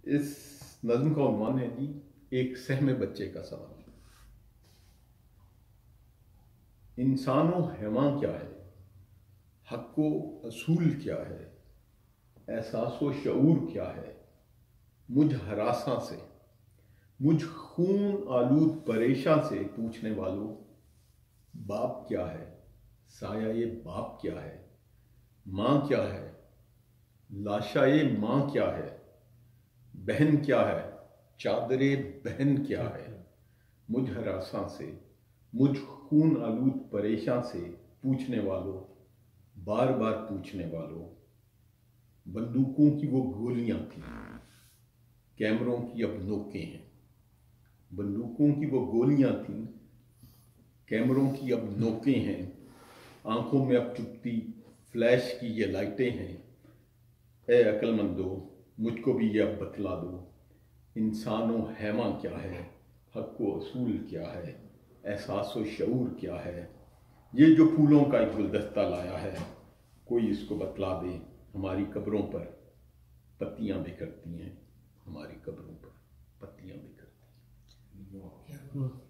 اس نظم کا عنوان ہے جی ایک سہم بچے کا سوال۔ انسان و حیوان کیا ہے، حق و اصول کیا ہے، احساس و شعور کیا ہے، مجھ ہراساں سے، مجھ خون آلود پریشاں سے پوچھنے والوں، باپ کیا ہے، سایہ یہ باپ کیا ہے، ماں کیا ہے، لاشا یہ ماں کیا ہے، بہن کیا ہے، چادر بہن کیا ہے، مجھ ہراساں سے، مجھ خون آلود پریشاں سے پوچھنے والوں، بار بار پوچھنے والوں۔ بندوقوں کی وہ گولیاں تھیں، کیمروں کی اب نوکیں ہیں۔ بندوقوں کی وہ گولیاں تھیں، کیمروں کی اب نوکیں ہیں۔ آنکھوں میں اب چپتی فلیش کی یہ لائٹیں ہیں۔ اے عقل مندو، مجھ کو بھی یہ اب بتلا دو، انسان و حیوان کیا ہے، حق و اصول کیا ہے، احساس و شعور کیا ہے۔ یہ جو پھولوں کا ایک گلدستہ لایا ہے، کوئی اس کو بتلا دے۔ ہماری قبروں پر پتیاں بکھرتی ہیں، ہماری قبروں پر پتیاں بکھرتی ہیں۔